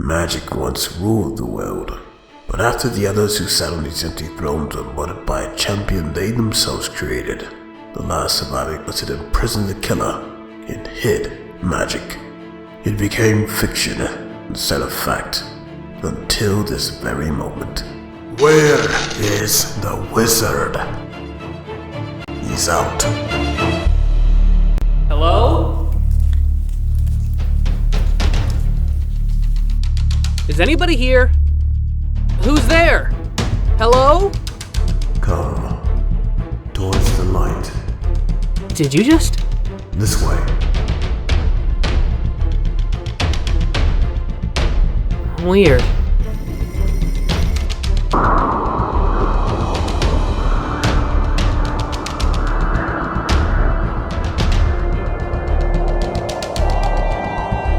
Magic once ruled the world, but after the others who sat on these empty thrones were murdered by a champion they themselves created, the last surviving was to imprison the killer and hid magic. It became fiction instead of fact, until this very moment. Where is the wizard? He's out. Hello? Is anybody here? Who's there? Hello? Come towards the light. Did you just? This way. Weird.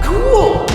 Cool!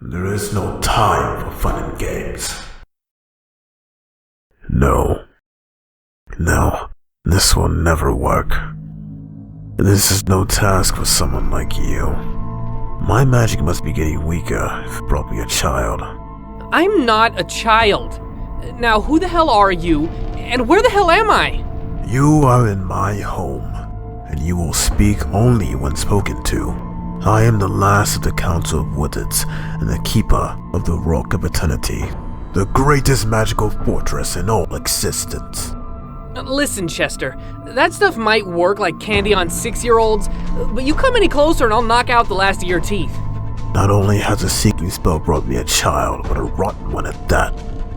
There is no time for fun and games. No, this will never work. This is no task for someone like you. My magic must be getting weaker if it brought me a child. I'm not a child. Now, who the hell are you, and where the hell am I? You are in my home, and you will speak only when spoken to. I am the last of the Council of Wizards and the keeper of the Rock of Eternity, the greatest magical fortress in all existence. Listen, Chester, that stuff might work like candy on 6-year-olds, but you come any closer and I'll knock out the last of your teeth. Not only has a seeking spell brought me a child, but a rotten one at that.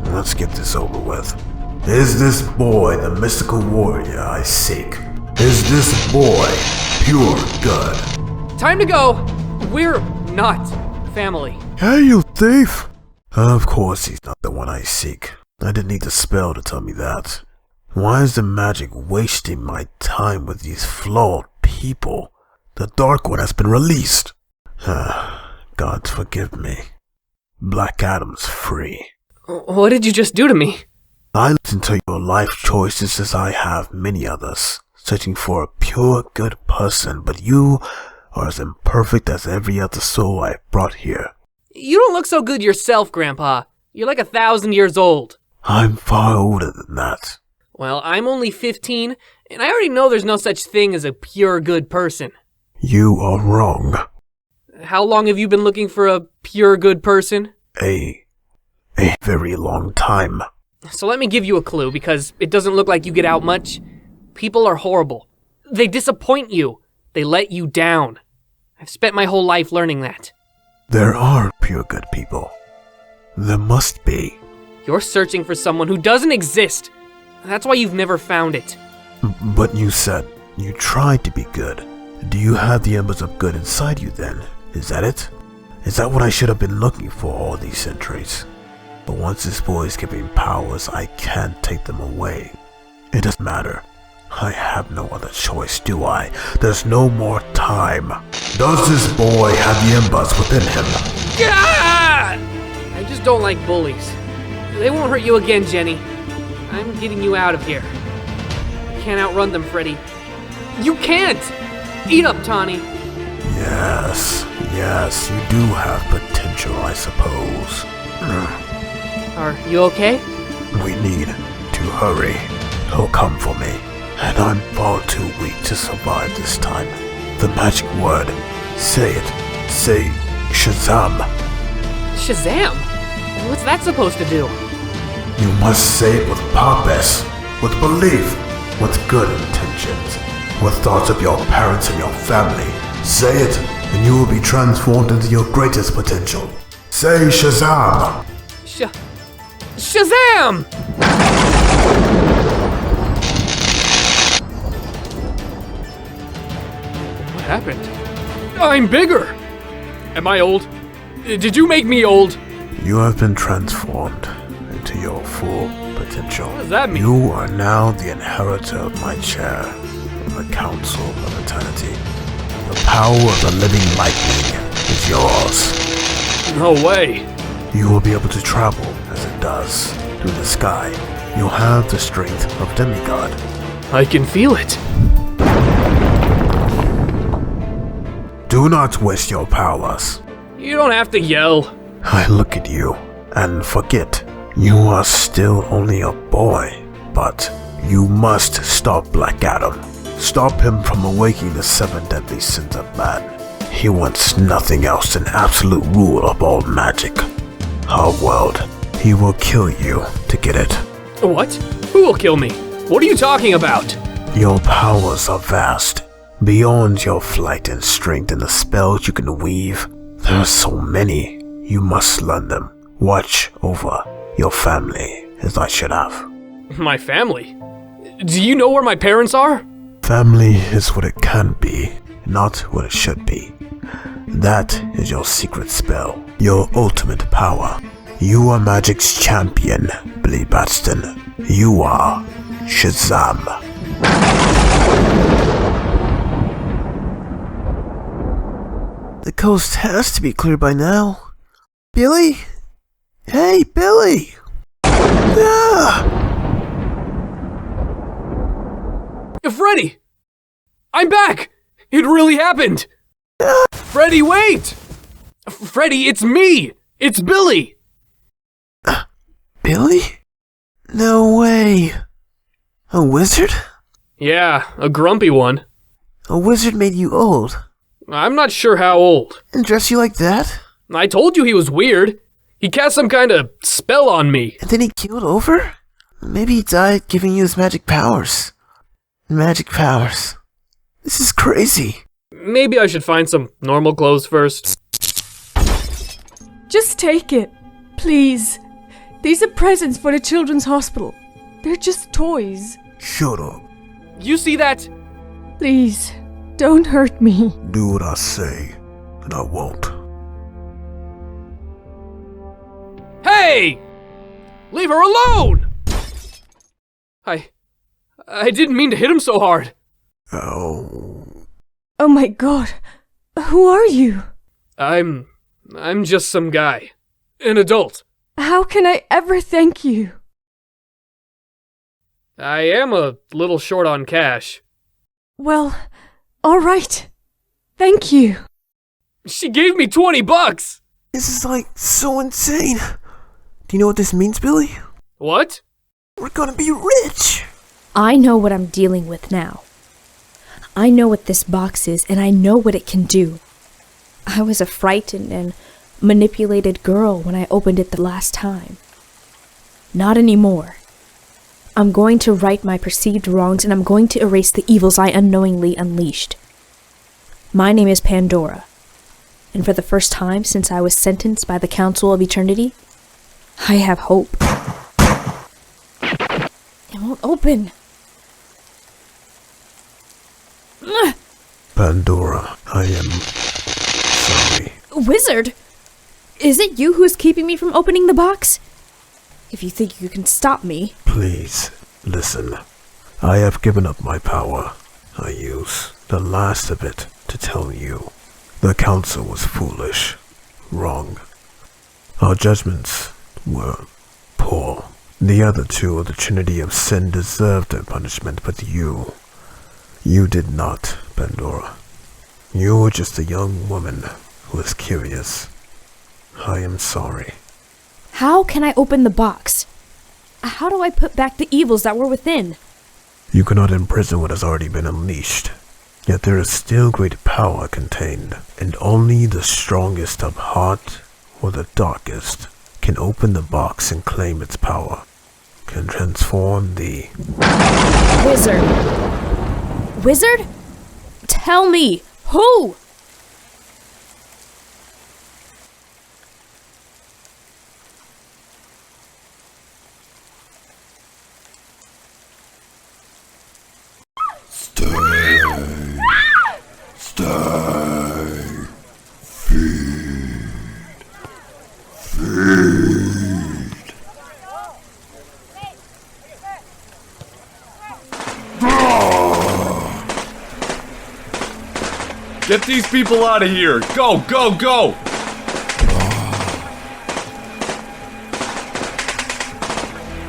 Let's get this over with. Is this boy the mystical warrior I seek? Is this boy pure good? Time to go. We're not family. Hey, you thief! Of course he's not the one I seek. I didn't need the spell to tell me that. Why is the magic wasting my time with these flawed people? The Dark One has been released. God forgive me. Black Adam's free. What did you just do to me? I listened to your life choices as I have many others, searching for a pure good person, but you are as imperfect as every other soul I've brought here. You don't look so good yourself, Grandpa. You're like 1,000 years old. I'm far older than that. Well, I'm only 15, and I already know there's no such thing as a pure good person. You are wrong. How long have you been looking for a pure good person? A very long time. So let me give you a clue, because it doesn't look like you get out much. People are horrible. They disappoint you. They let you down. I've spent my whole life learning that. There are pure good people. There must be. You're searching for someone who doesn't exist. That's why you've never found it. But you said you tried to be good. Do you have the embers of good inside you then? Is that it? Is that what I should have been looking for all these centuries? But once this boy is given powers, I can't take them away. It doesn't matter. I have no other choice, do I? There's no more time. Does this boy have the embers within him? Ah! I just don't like bullies. They won't hurt you again, Jenny. I'm getting you out of here. You can't outrun them, Freddy. You can't! Eat up, Tawny. Yes, you do have potential, I suppose. Are you okay? We need to hurry. He'll come for me, and I'm far too weak to survive this time. The magic word. Say it. Say Shazam. Shazam? What's that supposed to do? You must say it with purpose, with belief, with good intentions, with thoughts of your parents and your family. Say it, and you will be transformed into your greatest potential. Say Shazam! Shazam! What happened? I'm bigger! Am I old? Did you make me old? You have been transformed into your full potential. What does that mean? You are now the inheritor of my chair in the Council of Eternity. The power of the living lightning is yours. No way. You will be able to travel as it does through the sky. You'll have the strength of demigod. I can feel it. Do not waste your powers. You don't have to yell. I look at you and forget. You are still only a boy, but you must stop Black Adam. Stop him from awakening the 7 deadly sins of man. He wants nothing else than absolute rule of all magic. Our world. He will kill you to get it. What? Who will kill me? What are you talking about? Your powers are vast. Beyond your flight and strength and the spells you can weave, there are so many. You must learn them. Watch over your family as I should have. My family? Do you know where my parents are? Family is what it can be, not what it should be. That is your secret spell, your ultimate power. You are magic's champion, Billy Batson. You are Shazam. The coast has to be clear by now. Billy? Hey, Billy! Ah! Freddy! I'm back! It really happened! Freddy, wait! Freddy, it's me! It's Billy! Billy? No way. A wizard? Yeah, a grumpy one. A wizard made you old. I'm not sure how old. And dress you like that? I told you he was weird. He cast some kind of spell on me. And then he keeled over? Maybe he died giving you his magic powers. Magic powers. This is crazy. Maybe I should find some normal clothes first. Just take it, please. These are presents for the children's hospital. They're just toys. Shut up. You see that? Please, don't hurt me. Do what I say, and I won't. Hey! Leave her alone! I didn't mean to hit him so hard. Oh. Oh my god. Who are you? I'm just some guy. An adult. How can I ever thank you? I am a little short on cash. Well, alright. Thank you. She gave me $20! This is like so insane. Do you know what this means, Billy? What? We're gonna be rich! I know what I'm dealing with now. I know what this box is, and I know what it can do. I was a frightened and manipulated girl when I opened it the last time. Not anymore. I'm going to right my perceived wrongs, and I'm going to erase the evils I unknowingly unleashed. My name is Pandora, and for the first time since I was sentenced by the Council of Eternity, I have hope. It won't open. Pandora, I am sorry. Wizard! Is it you who is keeping me from opening the box? If you think you can stop me... Please, listen. I have given up my power. I use the last of it to tell you. The council was foolish, wrong. Our judgments were poor. The other two of the Trinity of Sin deserved their punishment, but you did not, Pandora. You were just a young woman who was curious. I am sorry. How can I open the box? How do I put back the evils that were within? You cannot imprison what has already been unleashed. Yet there is still great power contained, and only the strongest of heart or the darkest can open the box and claim its power. Can transform the... Wizard? Wizard? Tell me, who? Stay. Feed. Get these people out of here! Go, go, go!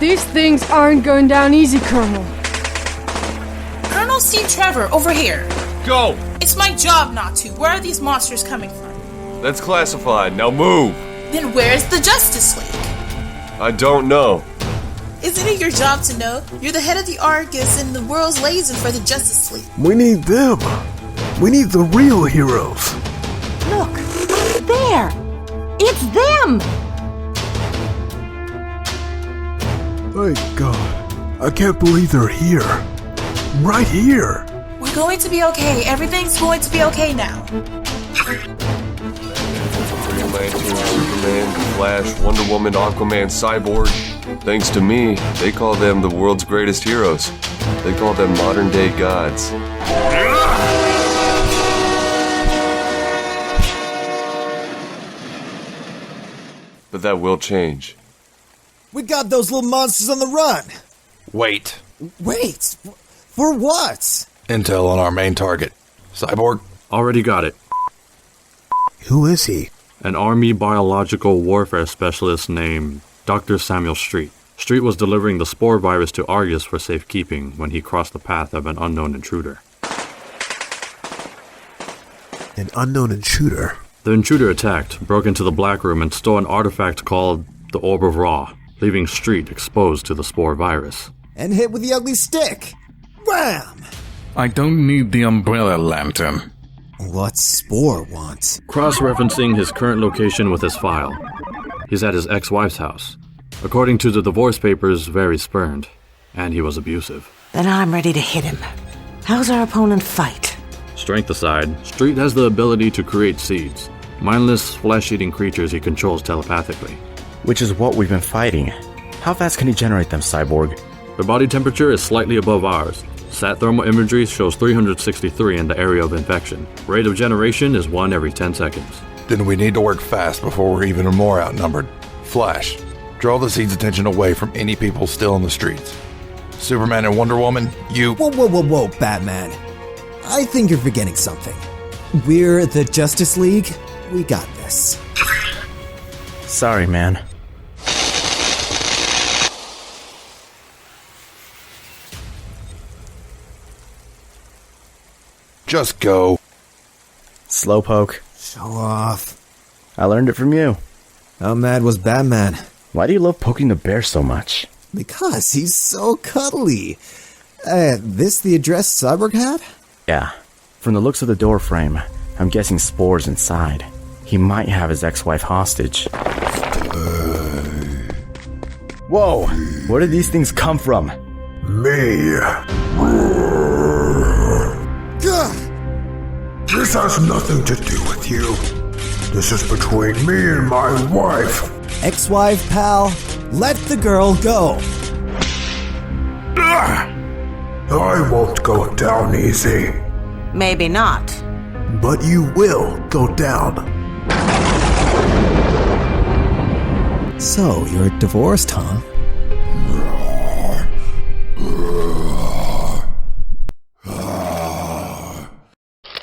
These things aren't going down easy, Colonel. Colonel Steve Trevor, over here. Go! It's my job not to. Where are these monsters coming from? That's classified. Now move! Then where's the Justice League? I don't know. Isn't it your job to know? You're the head of the Argus and the world's liaison for the Justice League. We need them. We need the real heroes. Look, there! It's them! Thank God. I can't believe they're here. Right here. We're going to be okay. Everything's going to be okay now. Green Lantern, Superman, Flash, Wonder Woman, Aquaman, Cyborg. Thanks to me, they call them the world's greatest heroes. They call them modern-day gods. But that will change. We got those little monsters on the run. Wait. Wait, for what? Intel on our main target. Cyborg? Already got it. Who is he? An Army biological warfare specialist named Dr. Samuel Street. Street was delivering the spore virus to Argus for safekeeping when he crossed the path of an unknown intruder. An unknown intruder? The intruder attacked, broke into the Black Room, and stole an artifact called the Orb of Ra, leaving Street exposed to the spore virus. And hit with the ugly stick. Wham! I don't need the umbrella lantern. What's Spore want? Cross-referencing his current location with his file. He's at his ex-wife's house. According to the divorce papers, very spurned, and he was abusive. Then I'm ready to hit him. How's our opponent fight? Strength aside, Street has the ability to create seeds, mindless, flesh-eating creatures he controls telepathically. Which is what we've been fighting. How fast can he generate them, Cyborg? Their body temperature is slightly above ours. Sat thermal imagery shows 363 in the area of infection. Rate of generation is 1 every 10 seconds. Then we need to work fast before we're even more outnumbered. Flash, draw the seed's attention away from any people still in the streets. Superman and Wonder Woman, you... Whoa, Batman. I think you're forgetting something. We're the Justice League. We got this. Sorry, man. Just go. Slowpoke. Show off. I learned it from you. How mad was Batman? Why do you love poking the bear so much? Because he's so cuddly. This the address Cyborg had? Yeah. From the looks of the door frame, I'm guessing Spore's inside. He might have his ex-wife hostage. Whoa! Where did these things come from? Me. This has nothing to do with you. This is between me and my wife. Ex-wife, pal, let the girl go. I won't go down easy. Maybe not. But you will go down. So, you're divorced, huh?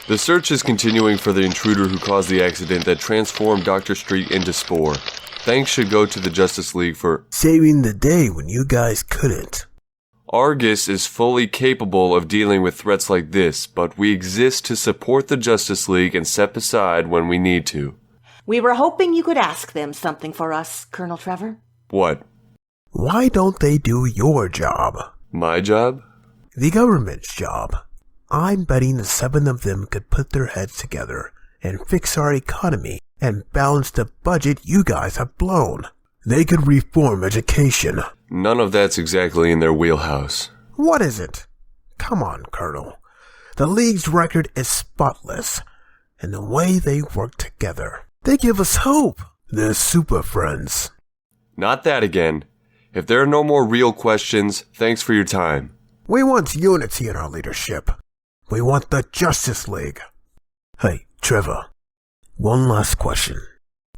The search is continuing for the intruder who caused the accident that transformed Dr. Street into Spore. Thanks should go to the Justice League for saving the day when you guys couldn't. Argus is fully capable of dealing with threats like this, but we exist to support the Justice League and step aside when we need to. We were hoping you could ask them something for us, Colonel Trevor. What? Why don't they do your job? My job? The government's job. I'm betting the 7 of them could put their heads together and fix our economy and balance the budget you guys have blown. They could reform education. None of that's exactly in their wheelhouse. What is it? Come on, Colonel. The League's record is spotless, and the way they work together. They give us hope. They're super friends. Not that again. If there are no more real questions, thanks for your time. We want unity in our leadership. We want the Justice League. Hey, Trevor. One last question.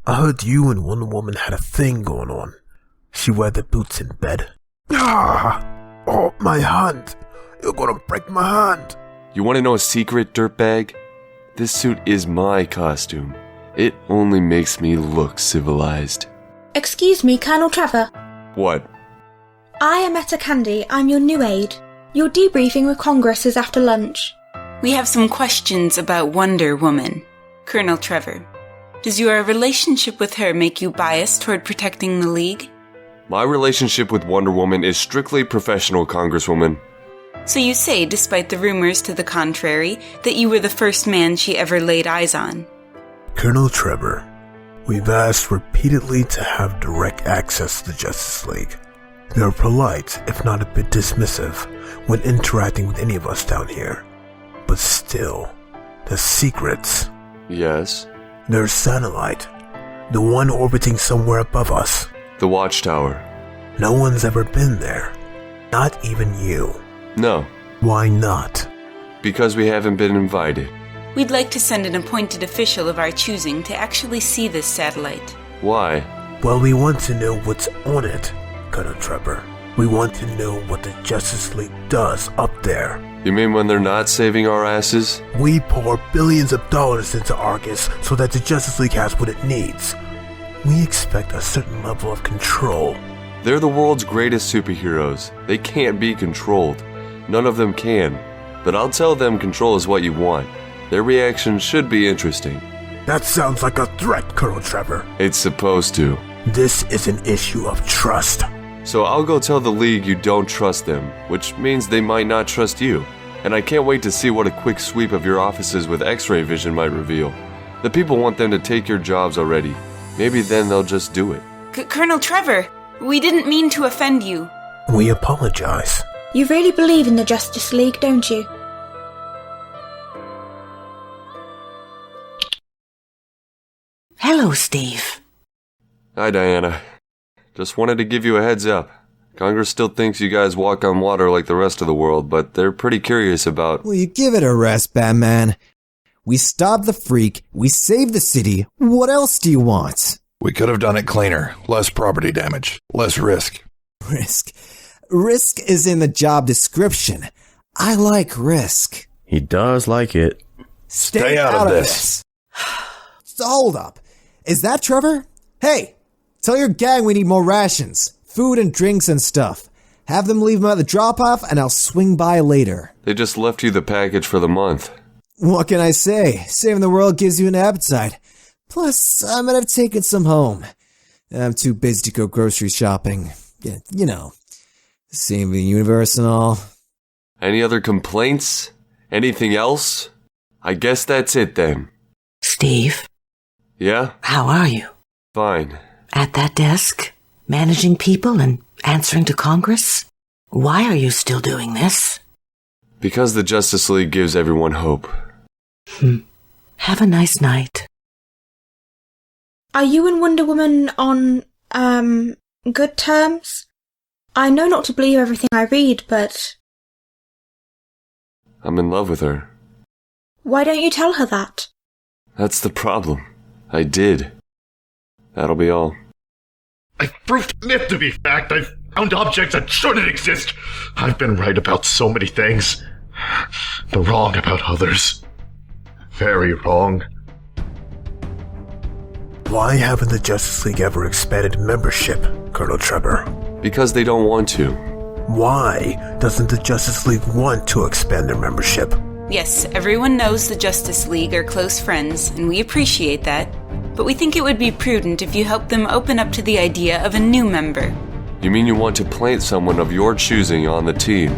I heard you and Wonder Woman had a thing going on. She wear the boots in bed. Oh, my hand. You're gonna break my hand. You want to know a secret, dirtbag? This suit is my costume. It only makes me look civilized. Excuse me, Colonel Trevor. What? I am Etta Candy. I'm your new aide. Your debriefing with Congress is after lunch. We have some questions about Wonder Woman. Colonel Trevor, does your relationship with her make you biased toward protecting the League? My relationship with Wonder Woman is strictly professional, Congresswoman. So you say, despite the rumors to the contrary, that you were the first man she ever laid eyes on. Colonel Trevor, we've asked repeatedly to have direct access to the Justice League. They're polite, if not a bit dismissive, when interacting with any of us down here. But still, the secrets. Yes? Their satellite. The one orbiting somewhere above us. The Watchtower. No one's ever been there. Not even you. No. Why not? Because we haven't been invited. We'd like to send an appointed official of our choosing to actually see this satellite. Why? Well, we want to know what's on it, Colonel Trevor. We want to know what the Justice League does up there. You mean when they're not saving our asses? We pour billions of dollars into Argus so that the Justice League has what it needs. We expect a certain level of control. They're the world's greatest superheroes. They can't be controlled. None of them can. But I'll tell them control is what you want. Their reaction should be interesting. That sounds like a threat, Colonel Trevor. It's supposed to. This is an issue of trust. So I'll go tell the League you don't trust them, which means they might not trust you. And I can't wait to see what a quick sweep of your offices with X-ray vision might reveal. The people want them to take your jobs already. Maybe then they'll just do it. Colonel Trevor, we didn't mean to offend you. We apologize. You really believe in the Justice League, don't you? Hello, Steve. Hi, Diana. Just wanted to give you a heads up. Congress still thinks you guys walk on water like the rest of the world, but they're pretty curious about... Will you give it a rest, Batman? We stopped the freak, we saved the city, what else do you want? We could have done it cleaner, less property damage, less risk. Risk? Risk is in the job description. I like risk. He does like it. Stay out of this. So hold up. Is that Trevor? Hey, tell your gang we need more rations, food and drinks and stuff. Have them leave them at the drop-off and I'll swing by later. They just left you the package for the month. What can I say? Saving the world gives you an appetite. Plus, I might have taken some home. I'm too busy to go grocery shopping. Yeah, you know, saving the universe and all. Any other complaints? Anything else? I guess that's it then. Steve? Yeah? How are you? Fine. At that desk? Managing people and answering to Congress? Why are you still doing this? Because the Justice League gives everyone hope. Have a nice night. Are you and Wonder Woman on, good terms? I know not to believe everything I read, but... I'm in love with her. Why don't you tell her that? That's the problem. I did. That'll be all. I've proved myth to be fact. I've found objects that shouldn't exist. I've been right about so many things, but wrong about others. Very wrong. Why haven't the Justice League ever expanded membership, Colonel Trevor? Because they don't want to. Why doesn't the Justice League want to expand their membership? Yes, everyone knows the Justice League are close friends, and we appreciate that. But we think it would be prudent if you help them open up to the idea of a new member. You mean you want to plant someone of your choosing on the team?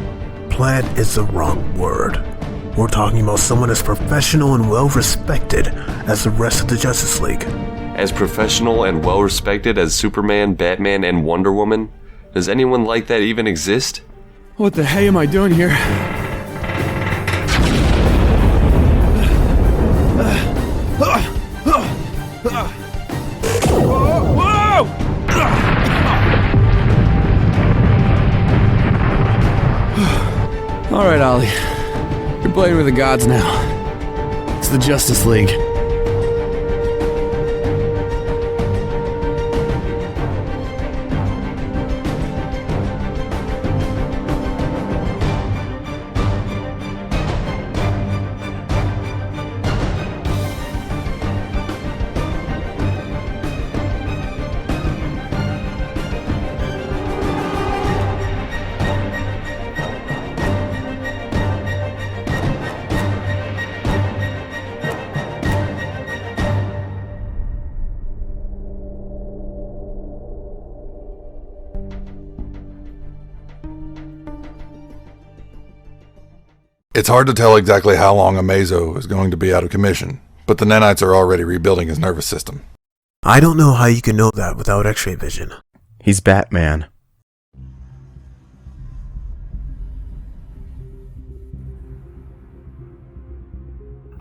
Plant is the wrong word. We're talking about someone as professional and well-respected as the rest of the Justice League. As professional and well-respected as Superman, Batman, and Wonder Woman? Does anyone like that even exist? What the hey am I doing here? Alright, Ollie. You're playing with the gods now. It's the Justice League. It's hard to tell exactly how long Amazo is going to be out of commission, but the nanites are already rebuilding his nervous system. I don't know how you can know that without x-ray vision. He's Batman.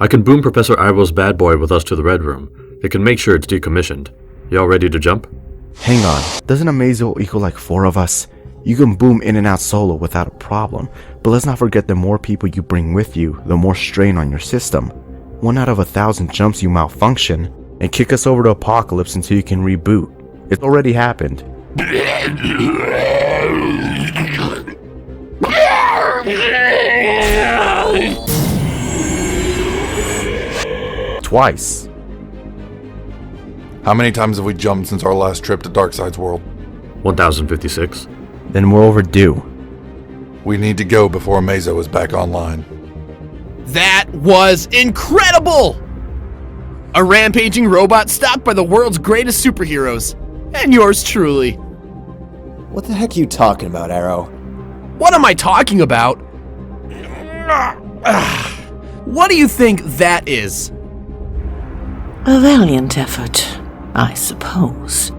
I can boom Professor Iroh's bad boy with us to the Red Room. It can make sure it's decommissioned. Y'all ready to jump? Hang on, doesn't Amazo equal like 4 of us? You can boom in and out solo without a problem, but let's not forget the more people you bring with you, the more strain on your system. 1 out of 1,000 jumps you malfunction, and kick us over to Apocalypse until you can reboot. It's already happened. Twice. How many times have we jumped since our last trip to Darkseid's world? 1056. Then we're overdue. We need to go before Amazo is back online. That was incredible! A rampaging robot stopped by the world's greatest superheroes. And yours truly. What the heck are you talking about, Arrow? What am I talking about? What do you think that is? A valiant effort, I suppose.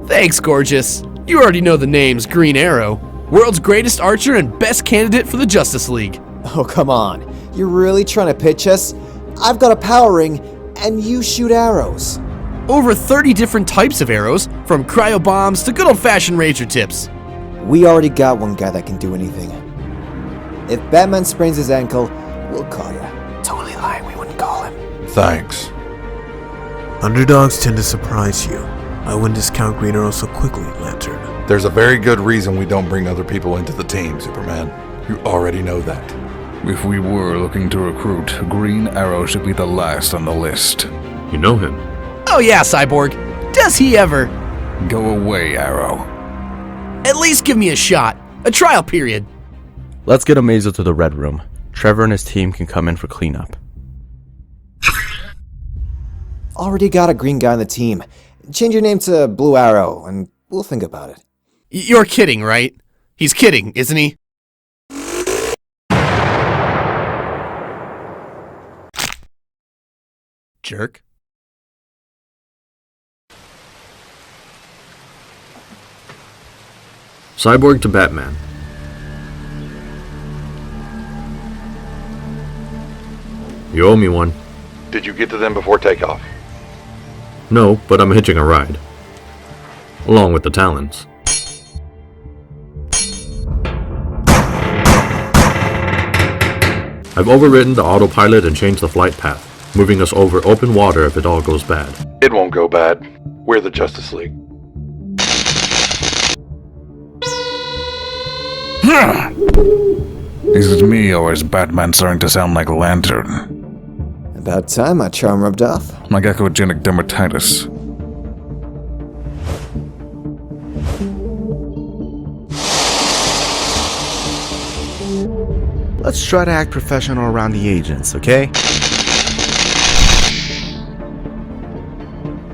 Thanks, gorgeous. You already know the names Green Arrow, world's greatest archer and best candidate for the Justice League. Oh, come on. You're really trying to pitch us? I've got a power ring, and you shoot arrows. Over 30 different types of arrows, from cryo bombs to good old-fashioned razor tips. We already got one guy that can do anything. If Batman sprains his ankle, we'll call you. Totally lying, we wouldn't call him. Thanks. Underdogs tend to surprise you. I wouldn't discount Green Arrow so quickly, Lantern. There's a very good reason we don't bring other people into the team, Superman. You already know that. If we were looking to recruit, Green Arrow should be the last on the list. You know him. Oh yeah, Cyborg. Does he ever? Go away, Arrow. At least give me a shot. A trial period. Let's get Amazo to the Red Room. Trevor and his team can come in for cleanup. Already got a green guy on the team. Change your name to Blue Arrow, and we'll think about it. You're kidding, right? He's kidding, isn't he? Jerk. Cyborg to Batman. You owe me one. Did you get to them before takeoff? No, but I'm hitching a ride. Along with the Talons. I've overridden the autopilot and changed the flight path, moving us over open water if it all goes bad. It won't go bad. We're the Justice League. Is it me, or is Batman starting to sound like Lantern? About time my charm rubbed off. Like echogenic dermatitis. Let's try to act professional around the agents, okay?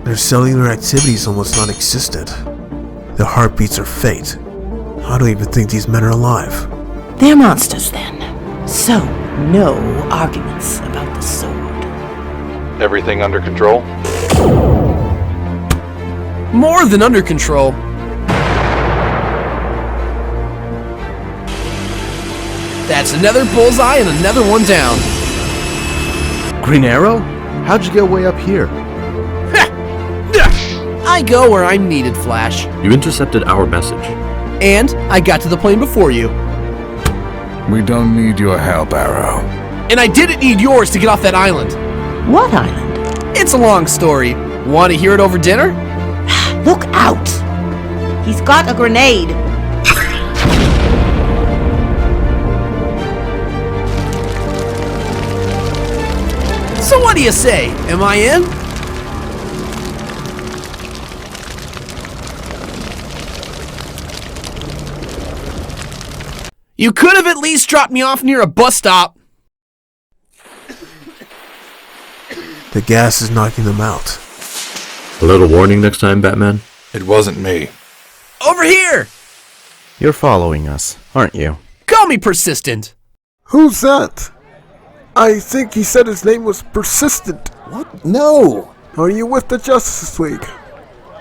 Their cellular activity is almost non-existent. Their heartbeats are fake. I don't even think these men are alive. They're monsters, then. So, no arguments about the sword. Everything under control? More than under control. That's another bullseye and another one down. Green Arrow? How'd you get way up here? I go where I'm needed, Flash. You intercepted our message. And I got to the plane before you. We don't need your help, Arrow. And I didn't need yours to get off that island. What island? It's a long story. Want to hear it over dinner? Look out! He's got a grenade. So what do you say? Am I in? You could have at least dropped me off near a bus stop. The gas is knocking them out. A little warning next time, Batman? It wasn't me. Over here! You're following us, aren't you? Call me persistent. Who's that? I think he said his name was Persistent. What? No! Are you with the Justice League?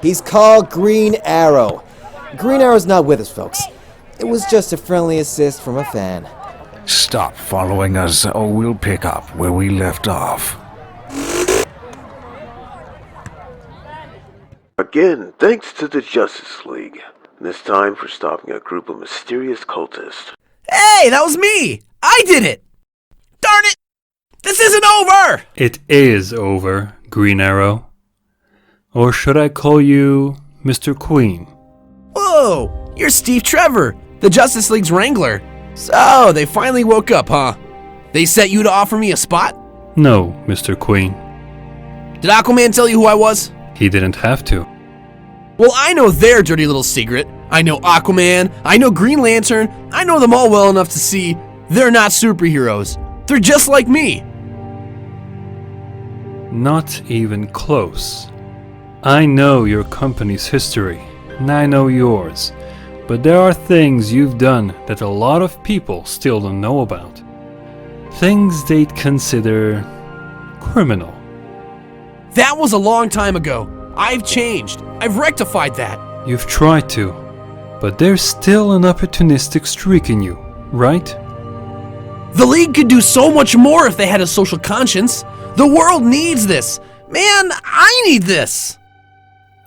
He's called Green Arrow. Green Arrow's not with us, folks. It was just a friendly assist from a fan. Stop following us, or we'll pick up where we left off. Again, thanks to the Justice League. This time for stopping a group of mysterious cultists. Hey, that was me! I did it! Darn it! This isn't over! It is over, Green Arrow. Or should I call you Mr. Queen? Whoa! You're Steve Trevor, the Justice League's Wrangler. So, they finally woke up, huh? They sent you to offer me a spot? No, Mr. Queen. Did Aquaman tell you who I was? He didn't have to. Well, I know their dirty little secret. I know Aquaman, I know Green Lantern, I know them all well enough to see they're not superheroes. They're just like me. Not even close. I know your company's history, and I know yours. But there are things you've done that a lot of people still don't know about. Things they'd consider criminal. That was a long time ago. I've changed. I've rectified that. You've tried to, but there's still an opportunistic streak in you, right? The League could do so much more if they had a social conscience. The world needs this. Man, I need this.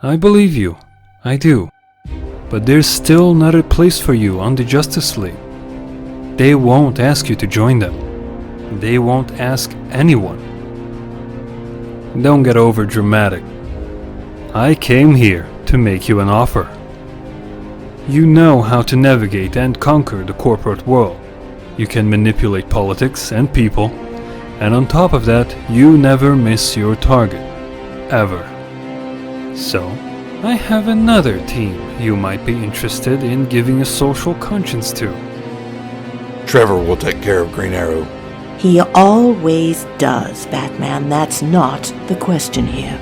I believe you. I do. But there's still not a place for you on the Justice League. They won't ask you to join them. They won't ask anyone. Don't get over dramatic. I came here to make you an offer. You know how to navigate and conquer the corporate world. You can manipulate politics and people, and on top of that, you never miss your target. Ever. So, I have another team you might be interested in giving a social conscience to. Trevor will take care of Green Arrow. He always does, Batman. That's not the question here.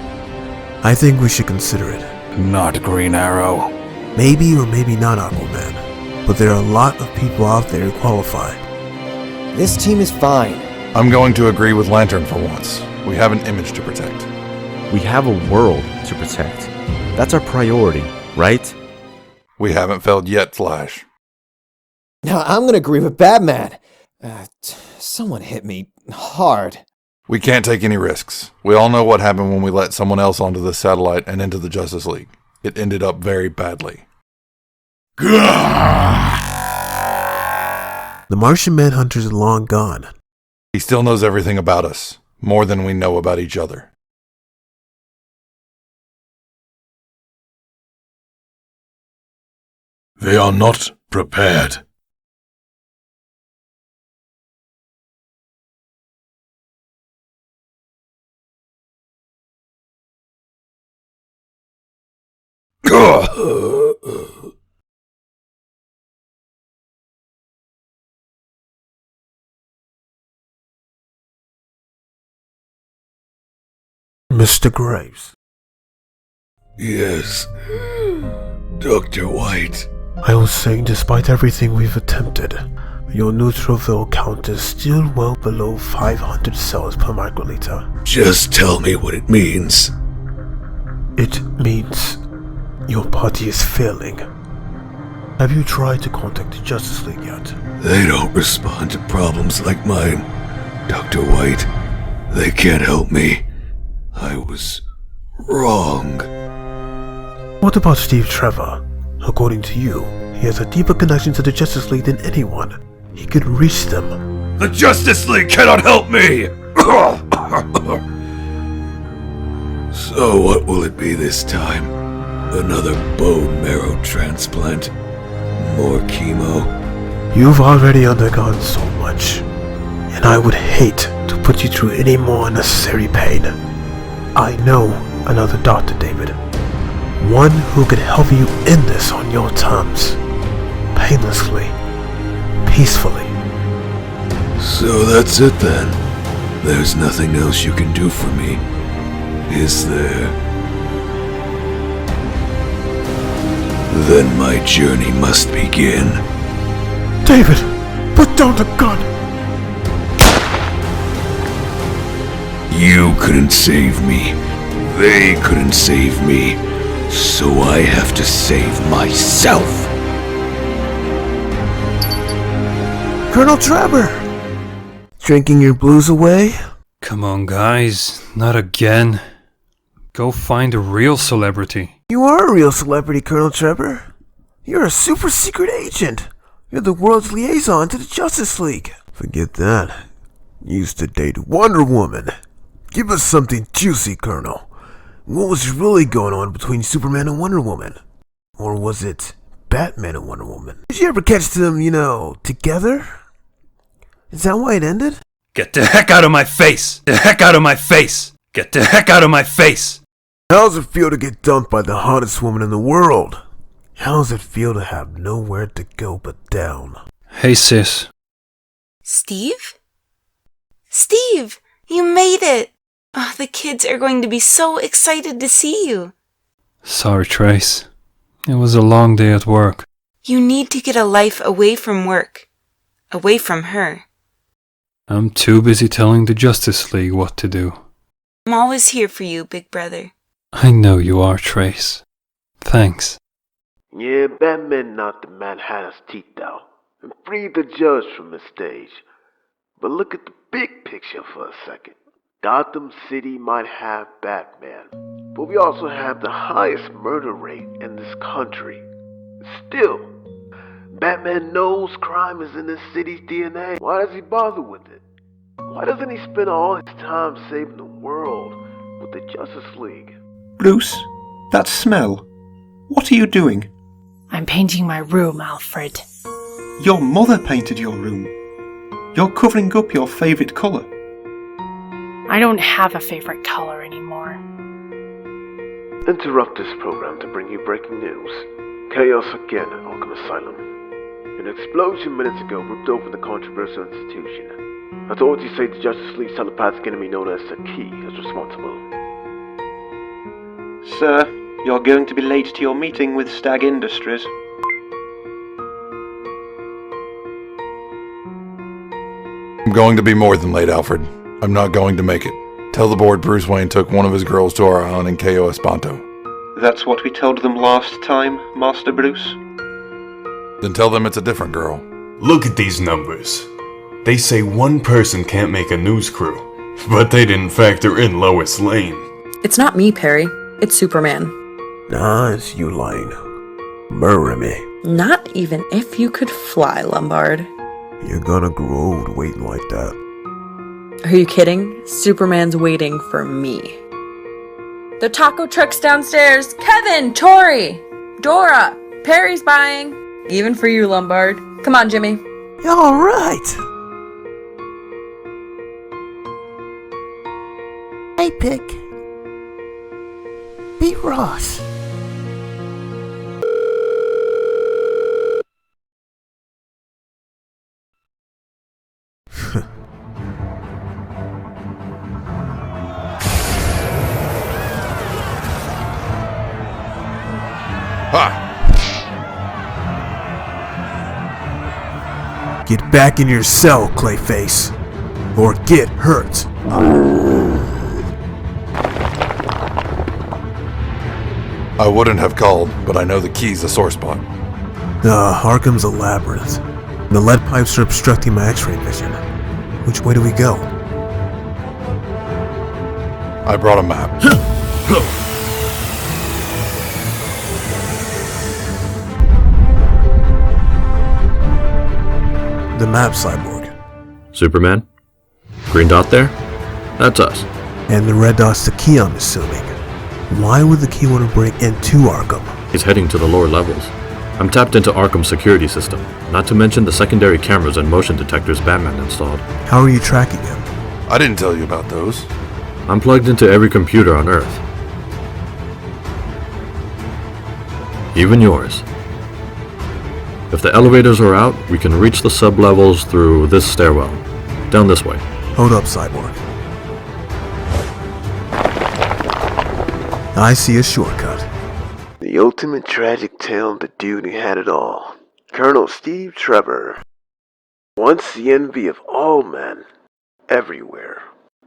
I think we should consider it. Not Green Arrow. Maybe or maybe not Aquaman, but there are a lot of people out there who qualify. This team is fine. I'm going to agree with Lantern for once. We have an image to protect. We have a world to protect. That's our priority, right? We haven't failed yet, Flash. Now, I'm gonna agree with Batman. Someone hit me hard. We can't take any risks. We all know what happened when we let someone else onto the satellite and into the Justice League. It ended up very badly. The Martian Manhunter's long gone. He still knows everything about us, more than we know about each other. They are not prepared. Mr. Graves. Yes, Dr. White. I was saying, despite everything we've attempted, your neutrophil count is still well below 500 cells per microliter. Just tell me what it means. It means your body is failing. Have you tried to contact the Justice League yet? They don't respond to problems like mine, Dr. White. They can't help me. I was wrong. What about Steve Trevor? According to you, he has a deeper connection to the Justice League than anyone. He could reach them. The Justice League cannot help me! So what will it be this time? Another bone marrow transplant? More chemo? You've already undergone so much, and I would hate to put you through any more unnecessary pain. I know another doctor, David. One who could help you end this on your terms. Painlessly. Peacefully. So that's it then. There's nothing else you can do for me, is there? Then my journey must begin. David, put down the gun! You couldn't save me. They couldn't save me. So I have to save myself. Colonel Trevor! Drinking your blues away? Come on, guys, not again. Go find a real celebrity. You are a real celebrity, Colonel Trevor. You're a super secret agent. You're the world's liaison to the Justice League. Forget that. You used to date Wonder Woman. Give us something juicy, Colonel. What was really going on between Superman and Wonder Woman? Or was it Batman and Wonder Woman? Did you ever catch them, together? Is that why it ended? Get the heck out of my face! The heck out of my face! Get the heck out of my face! How's it feel to get dumped by the hottest woman in the world? How's it feel to have nowhere to go but down? Hey, sis. Steve? Steve, you made it! Oh, the kids are going to be so excited to see you. Sorry, Trace. It was a long day at work. You need to get a life away from work. Away from her. I'm too busy telling the Justice League what to do. I'm always here for you, big brother. I know you are, Trace. Thanks. Yeah, Batman knocked the Manhattan's teeth out and freed the judge from his stage. But look at the big picture for a second. Gotham City might have Batman, but we also have the highest murder rate in this country. Still, Batman knows crime is in this city's DNA. Why does he bother with it? Why doesn't he spend all his time saving the world with the Justice League? Bruce, that smell. What are you doing? I'm painting my room, Alfred. Your mother painted your room. You're covering up your favourite colour. I don't have a favorite color anymore. Interrupt this program to bring you breaking news. Chaos again at Arkham Asylum. An explosion minutes ago ripped open the controversial institution. Authorities say the Justice League's telepathic enemy known as the Key is responsible. Sir, you're going to be late to your meeting with Stag Industries. I'm going to be more than late, Alfred. I'm not going to make it. Tell the board Bruce Wayne took one of his girls to our island in Cayo Espanto. That's what we told them last time, Master Bruce. Then tell them it's a different girl. Look at these numbers. They say one person can't make a news crew, but they didn't factor in Lois Lane. It's not me, Perry. It's Superman. Nah, it's you lying. Murder me. Not even if you could fly, Lombard. You're gonna grow old waiting like that. Are you kidding? Superman's waiting for me. The taco truck's downstairs. Kevin, Tori, Dora, Perry's buying. Even for you, Lombard. Come on, Jimmy. All right. Hey, Pick. Beat Ross. Get back in your cell, Clayface, or get hurt. I wouldn't have called, but I know the key's a sore spot. Arkham's a labyrinth. The lead pipes are obstructing my x-ray vision. Which way do we go? I brought a map. The map, Cyborg. Superman? Green dot there? That's us. And the red dot's the key, I'm assuming. Why would the key want to break into Arkham? He's heading to the lower levels. I'm tapped into Arkham's security system, not to mention the secondary cameras and motion detectors Batman installed. How are you tracking him? I didn't tell you about those. I'm plugged into every computer on Earth. Even yours. If the elevators are out, we can reach the sub-levels through this stairwell. Down this way. Hold up, Cyborg. I see a shortcut. The ultimate tragic tale of the dude who had it all. Colonel Steve Trevor. Once the envy of all men, everywhere.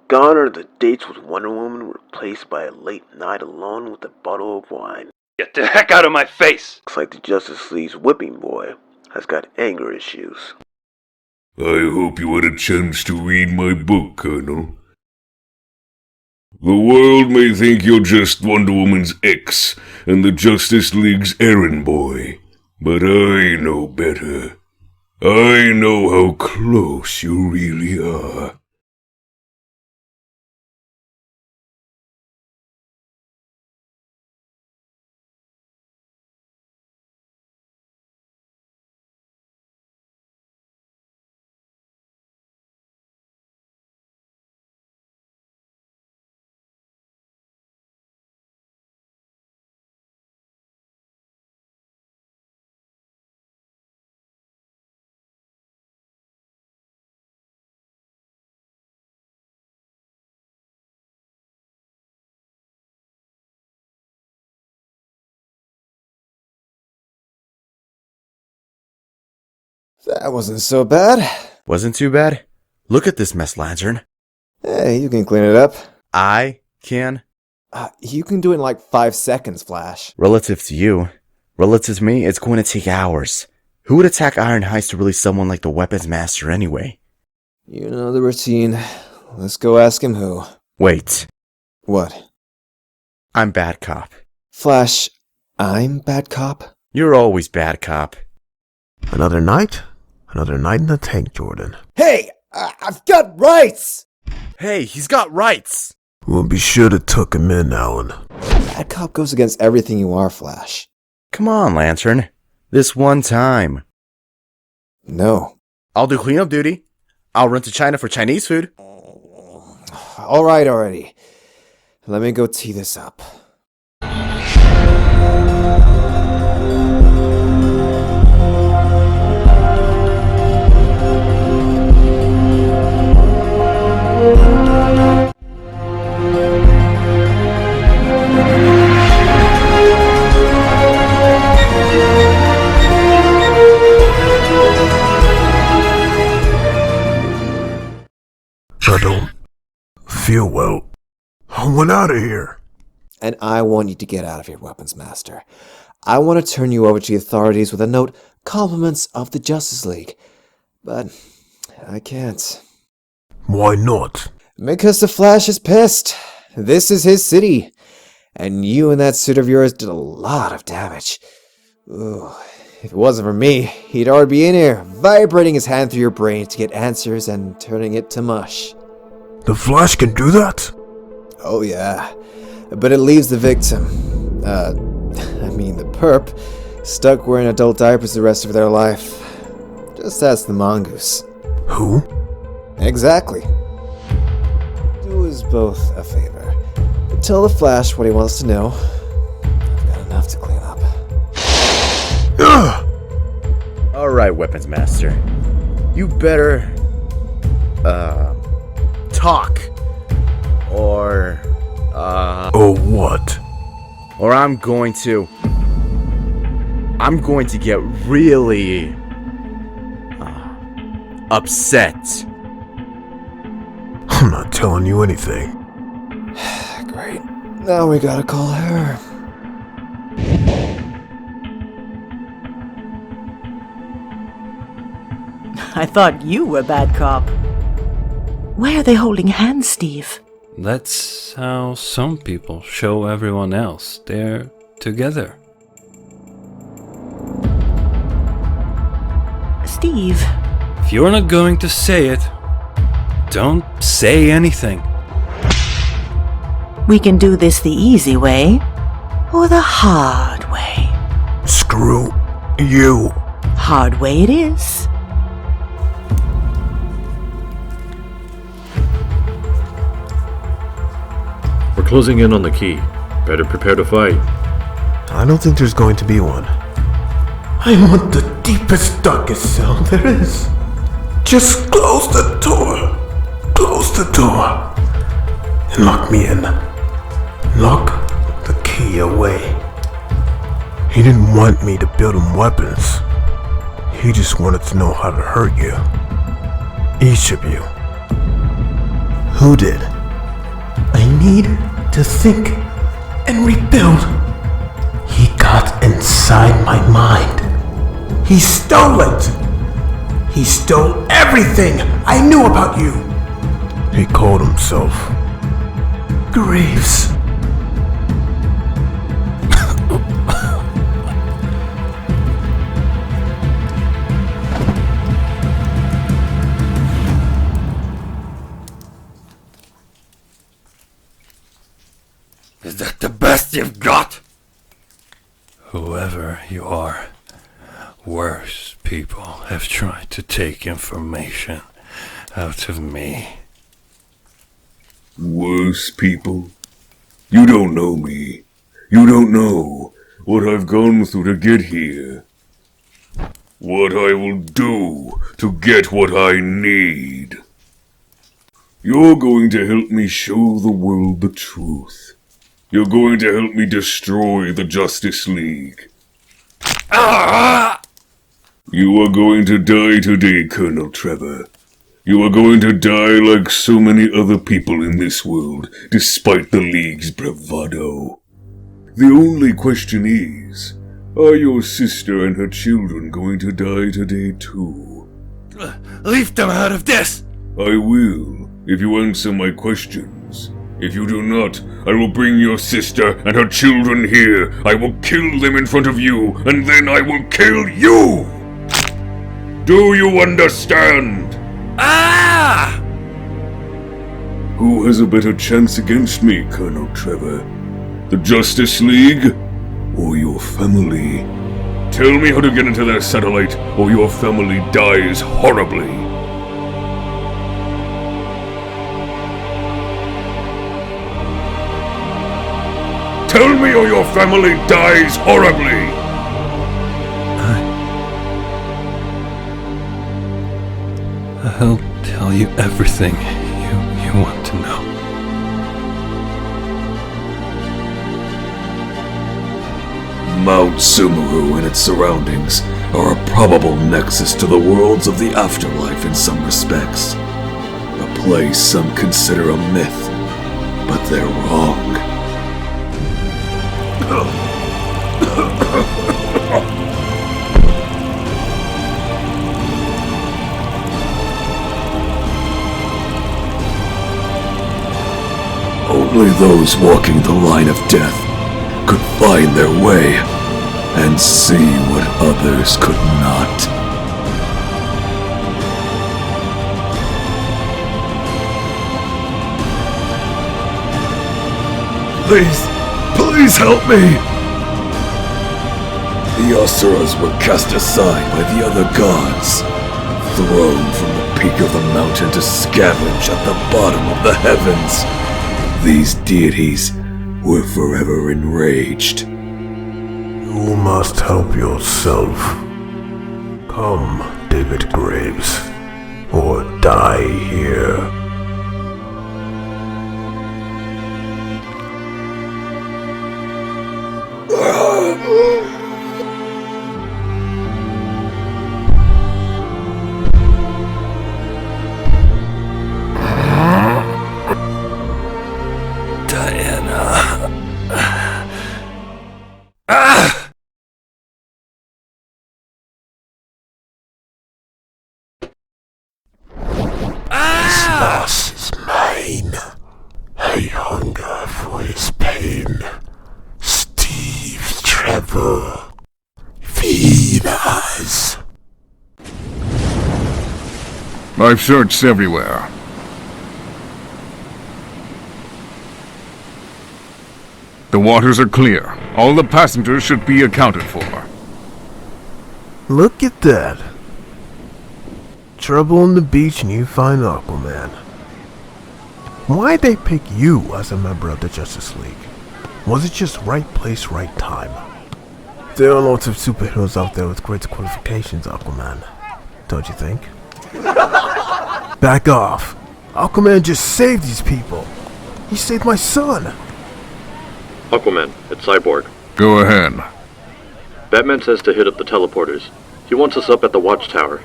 Gone are the dates with Wonder Woman replaced by a late night alone with a bottle of wine. Get the heck out of my face! Looks like the Justice League's whipping boy has got anger issues. I hope you had a chance to read my book, Colonel. The world may think you're just Wonder Woman's ex and the Justice League's errand boy, but I know better. I know how close you really are. That wasn't so bad. Wasn't too bad? Look at this mess, Lantern. Hey, you can clean it up. I can? You can do it in like 5 seconds, Flash. Relative to you. Relative to me, it's going to take hours. Who would attack Iron Heights to release someone like the Weapons Master anyway? You know the routine. Let's go ask him who. Wait. What? I'm bad cop. Flash, I'm bad cop? You're always bad cop. Another night? Another night in the tank, Jordan. Hey! I've got rights! Hey, he's got rights! We'll be sure to tuck him in, Alan. Bad cop goes against everything you are, Flash. Come on, Lantern. This one time. No. I'll do cleanup duty. I'll run to China for Chinese food. Alright already. Let me go tee this up. I don't feel well. I want out of here. And I want you to get out of here, Weapons Master. I want to turn you over to the authorities with a note, compliments of the Justice League. But I can't. Why not? Because the Flash is pissed. This is his city. And you and that suit of yours did a lot of damage. Ooh, if it wasn't for me, he'd already be in here, vibrating his hand through your brain to get answers and turning it to mush. The Flash can do that? Oh yeah, but it leaves the victim, the perp, stuck wearing adult diapers the rest of their life. Just ask the mongoose. Who? Exactly. Do us both a favor. Tell the Flash what he wants to know. I've got enough to clean up. Alright, Weapons Master. You better, talk. Or what? Or I'm going to get really upset. I'm not telling you anything. Great. Now we gotta call her. I thought you were bad cop. Why are they holding hands, Steve? That's how some people show everyone else they're together. Steve. If you're not going to say it, don't say anything. We can do this the easy way, or the hard way. Screw you. Hard way it is. We're closing in on the key. Better prepare to fight. I don't think there's going to be one. I want the deepest, darkest cell there is. Just close the door. Close the door. And lock me in. Lock the key away. He didn't want me to build him weapons. He just wanted to know how to hurt you. Each of you. Who did? I need to think and rebuild. He got inside my mind. He stole it. He stole everything I knew about you. He called himself Graves. Is that the best you've got? Whoever you are, worse people have tried to take information out of me. Worse people? You don't know me. You don't know what I've gone through to get here. What I will do to get what I need. You're going to help me show the world the truth. You're going to help me destroy the Justice League. You are going to die today, Colonel Trevor. You are going to die like so many other people in this world, despite the League's bravado. The only question is, are your sister and her children going to die today too? Leave them out of this! I will, if you answer my questions. If you do not, I will bring your sister and her children here. I will kill them in front of you, and then I will kill you! Do you understand? Who has a better chance against me, Colonel Trevor? The Justice League or your family? Tell me how to get into their satellite, or your family dies horribly. Tell me or your family dies horribly! I'll tell you everything you want to know. Mount Sumeru and its surroundings are a probable nexus to the worlds of the afterlife in some respects. A place some consider a myth, but they're wrong. Only those walking the line of death could find their way and see what others could not. Please help me! The Asuras were cast aside by the other gods, thrown from the peak of the mountain to scavenge at the bottom of the heavens. These deities were forever enraged. You must help yourself. Come, David Graves, or die here. Loss is mine. I hunger for his pain. Steve Trevor, feed us. I've searched everywhere. The waters are clear. All the passengers should be accounted for. Look at that. Trouble on the beach and you find Aquaman. Why'd they pick you as a member of the Justice League? Was it just right place, right time? There are lots of superheroes out there with great qualifications, Aquaman. Don't you think? Back off. Aquaman just saved these people. He saved my son. Aquaman, it's Cyborg. Go ahead. Batman says to hit up the teleporters. He wants us up at the watchtower.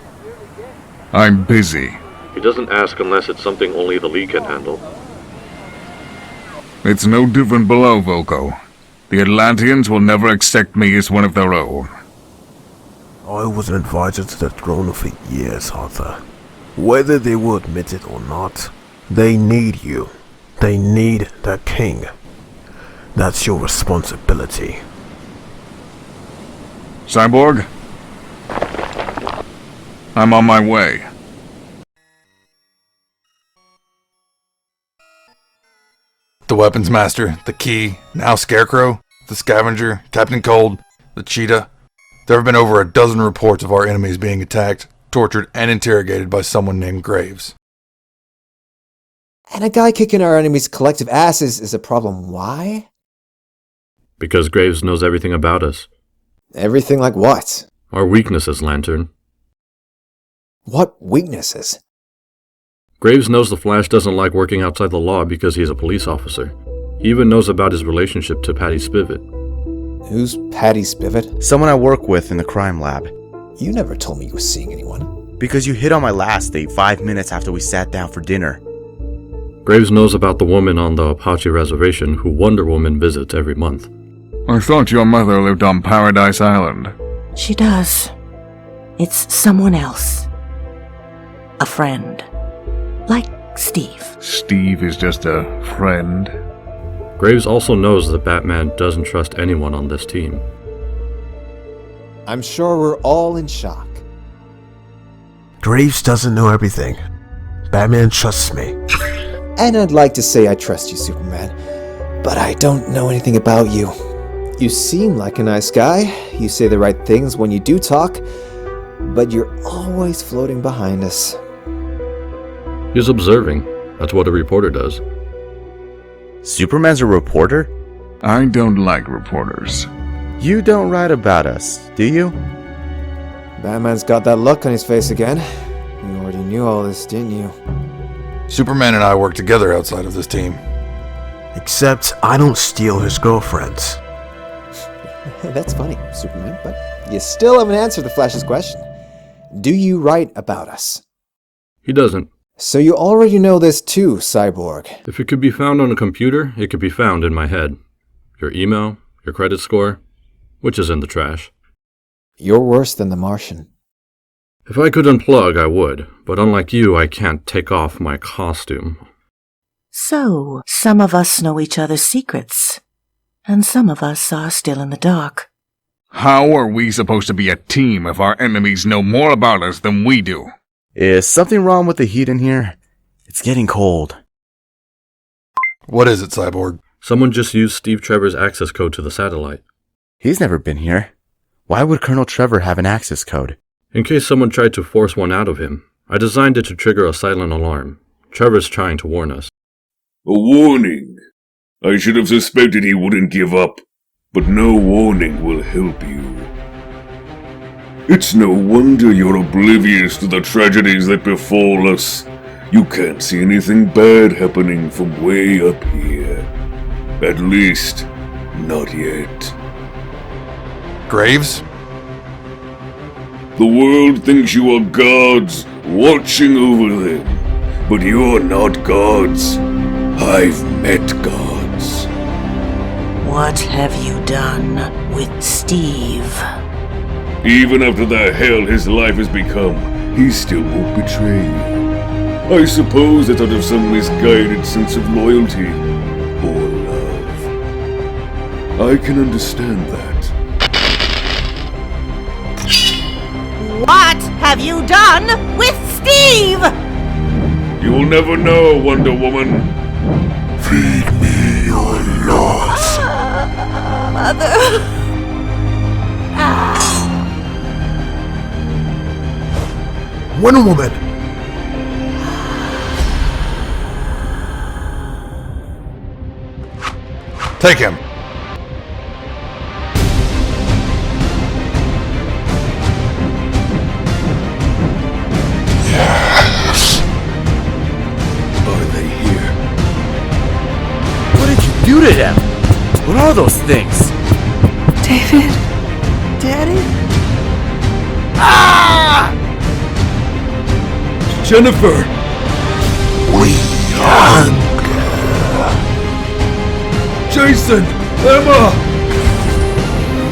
I'm busy. He doesn't ask unless it's something only the League can handle. It's no different below, Volko. The Atlanteans will never accept me as one of their own. I was an advisor to the throne for years, Arthur. Whether they will admit it or not, they need you. They need their king. That's your responsibility. Cyborg? I'm on my way. The weapons master, the key, now Scarecrow, the scavenger, Captain Cold, the cheetah. There have been over a dozen reports of our enemies being attacked, tortured, and interrogated by someone named Graves. And a guy kicking our enemies' collective asses is a problem. Why? Because Graves knows everything about us. Everything like what? Our weaknesses, Lantern. What weaknesses? Graves knows the Flash doesn't like working outside the law because he's a police officer. He even knows about his relationship to Patty Spivot. Who's Patty Spivot? Someone I work with in the crime lab. You never told me you were seeing anyone. Because you hit on my last date 5 minutes after we sat down for dinner. Graves knows about the woman on the Apache reservation who Wonder Woman visits every month. I thought your mother lived on Paradise Island. She does. It's someone else. A friend. Like Steve. Steve is just a friend. Graves also knows that Batman doesn't trust anyone on this team. I'm sure we're all in shock. Graves doesn't know everything. Batman trusts me. And I'd like to say I trust you, Superman, but I don't know anything about you. You seem like a nice guy. You say the right things when you do talk, but you're always floating behind us. He's observing. That's what a reporter does. Superman's a reporter? I don't like reporters. You don't write about us, do you? Batman's got that look on his face again. You already knew all this, didn't you? Superman and I work together outside of this team. Except I don't steal his girlfriends. That's funny, Superman, but you still haven't answered the Flash's question. Do you write about us? He doesn't. So you already know this too, Cyborg. If it could be found on a computer, it could be found in my head. Your email, your credit score, which is in the trash. You're worse than the Martian. If I could unplug, I would, but unlike you, I can't take off my costume. So, some of us know each other's secrets, and some of us are still in the dark. How are we supposed to be a team if our enemies know more about us than we do? Is something wrong with the heat in here? It's getting cold. What is it, Cyborg? Someone just used Steve Trevor's access code to the satellite. He's never been here. Why would Colonel Trevor have an access code? In case someone tried to force one out of him, I designed it to trigger a silent alarm. Trevor's trying to warn us. A warning. I should have suspected he wouldn't give up, but no warning will help you. It's no wonder you're oblivious to the tragedies that befall us. You can't see anything bad happening from way up here. At least, not yet. Graves? The world thinks you are gods, watching over them. But you're not gods. I've met gods. What have you done with Steve? Even after the hell his life has become, he still won't betray you. I suppose it's out of some misguided sense of loyalty or love. I can understand that. What have you done with Steve? You'll never know, Wonder Woman. Feed me your loss. Mother. Wonder Woman! Take him! Yes! Are they here? What did you do to them? What are those things? David? Daddy? Ah! Jennifer! We hunger. Jason! Emma!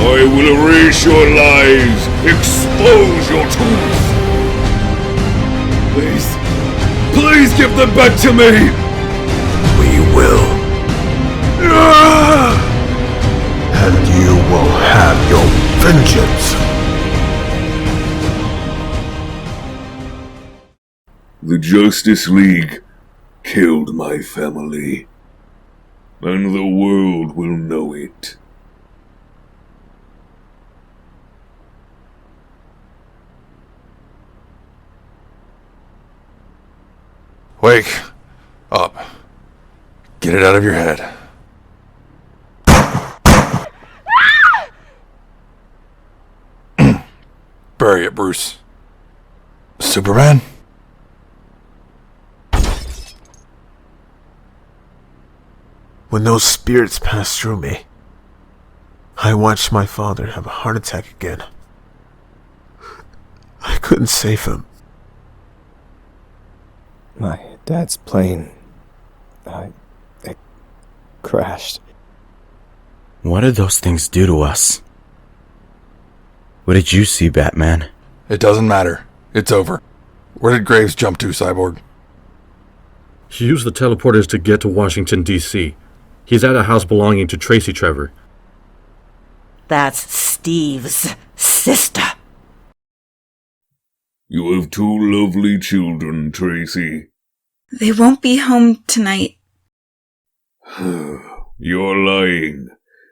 I will erase your lies! Expose your truth! Please give them back to me! We will. And you will have your vengeance. The Justice League killed my family, and the world will know it. Wake up. Get it out of your head. Bury it, Bruce. Superman? When those spirits passed through me, I watched my father have a heart attack again. I couldn't save him. My dad's plane... it crashed. What did those things do to us? What did you see, Batman? It doesn't matter. It's over. Where did Graves jump to, Cyborg? He used the teleporters to get to Washington, D.C. He's at a house belonging to Tracy Trevor. That's Steve's sister. You have two lovely children, Tracy. They won't be home tonight. You're lying.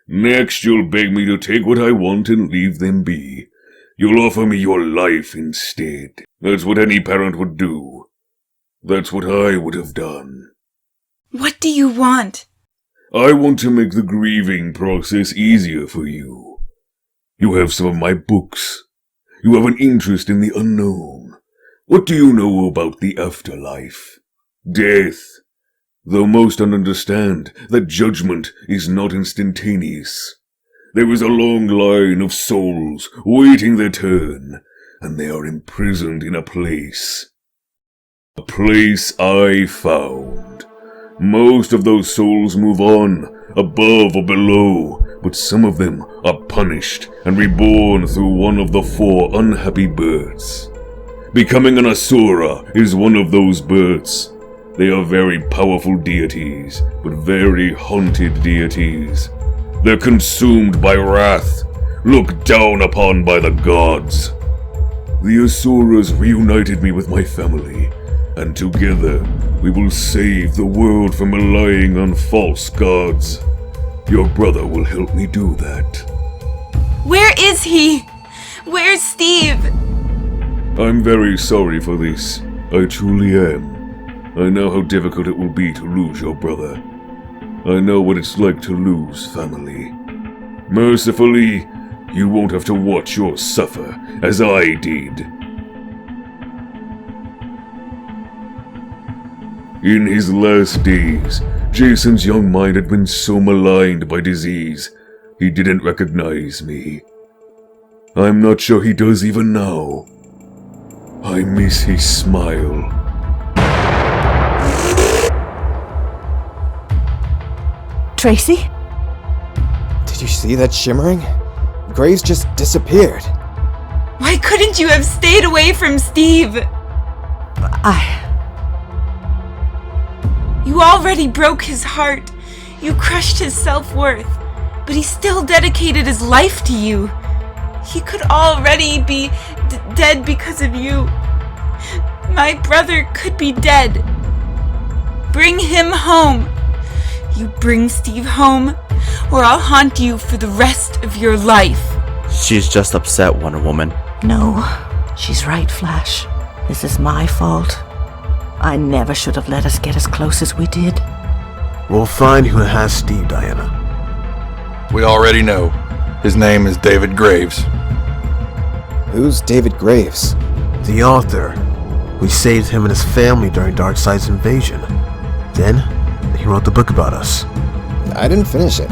Next, you'll beg me to take what I want and leave them be. You'll offer me your life instead. That's what any parent would do. That's what I would have done. What do you want? I want to make the grieving process easier for you. You have some of my books. You have an interest in the unknown. What do you know about the afterlife? Death. Though most don't understand that judgment is not instantaneous. There is a long line of souls waiting their turn, and they are imprisoned in a place. A place I found. Most of those souls move on, above or below, but some of them are punished and reborn through one of the 4 unhappy births. Becoming an Asura is one of those births. They are very powerful deities, but very haunted deities. They're consumed by wrath, looked down upon by the gods. The Asuras reunited me with my family, and together we will save the world from relying on false gods. Your brother will help me do that. Where is he? Where's Steve? I'm very sorry for this. I truly am. I know how difficult it will be to lose your brother. I know what it's like to lose family. Mercifully, you won't have to watch yours suffer, as I did. In his last days, Jason's young mind had been so maligned by disease, he didn't recognize me. I'm not sure he does even now. I miss his smile. Tracy? Did you see that shimmering? Graves just disappeared. Why couldn't you have stayed away from Steve? You already broke his heart. You crushed his self-worth. But he still dedicated his life to you. He could already be dead because of you. My brother could be dead. Bring him home. You bring Steve home, or I'll haunt you for the rest of your life. She's just upset, Wonder Woman. No, she's right, Flash. This is my fault. I never should have let us get as close as we did. We'll find who has Steve, Diana. We already know. His name is David Graves. Who's David Graves? The author. We saved him and his family during Darkseid's invasion. Then, he wrote the book about us. I didn't finish it.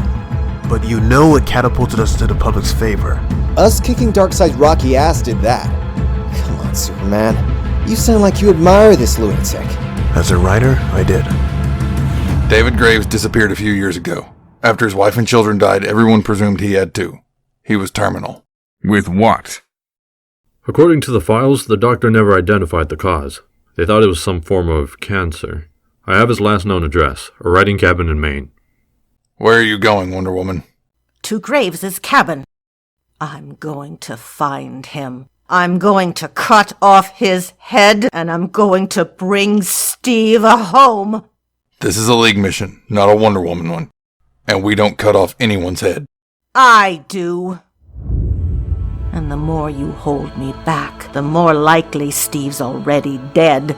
But you know it catapulted us to the public's favor. Us kicking Darkseid's rocky ass did that. Come on, Superman. You sound like you admire this lunatic. As a writer, I did. David Graves disappeared a few years ago. After his wife and children died, everyone presumed he had too. He was terminal. With what? According to the files, the doctor never identified the cause. They thought it was some form of cancer. I have his last known address, a writing cabin in Maine. Where are you going, Wonder Woman? To Graves' cabin. I'm going to find him. I'm going to cut off his head, and I'm going to bring Steve home. This is a League mission, not a Wonder Woman one. And we don't cut off anyone's head. I do. And the more you hold me back, the more likely Steve's already dead.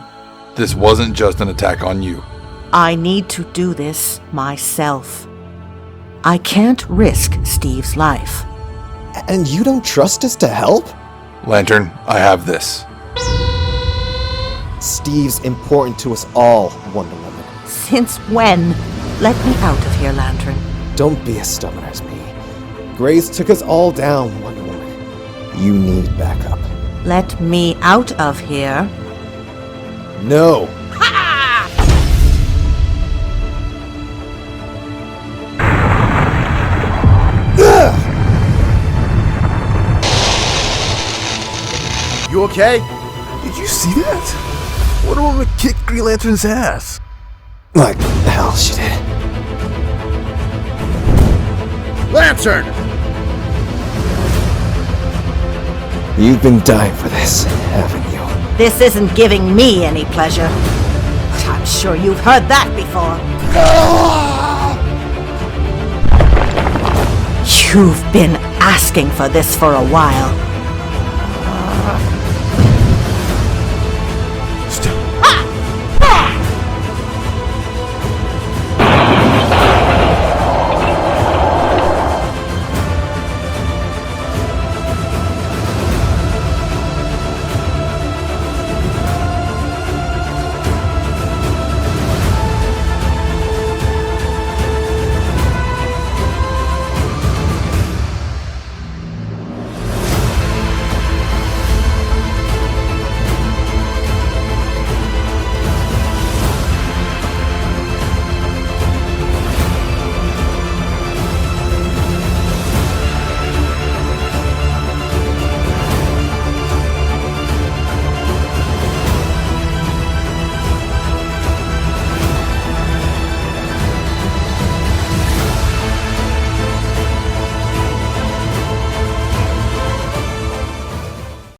This wasn't just an attack on you. I need to do this myself. I can't risk Steve's life. And you don't trust us to help? Lantern, I have this. Steve's important to us all, Wonder Woman. Since when? Let me out of here, Lantern. Don't be as stubborn as me. Grace took us all down, Wonder Woman. You need backup. Let me out of here. No. You okay? Did you see that? Wonder Woman kicked Green Lantern's ass. Like hell she did. Lantern! You've been dying for this, haven't you? This isn't giving me any pleasure. But I'm sure you've heard that before. You've been asking for this for a while.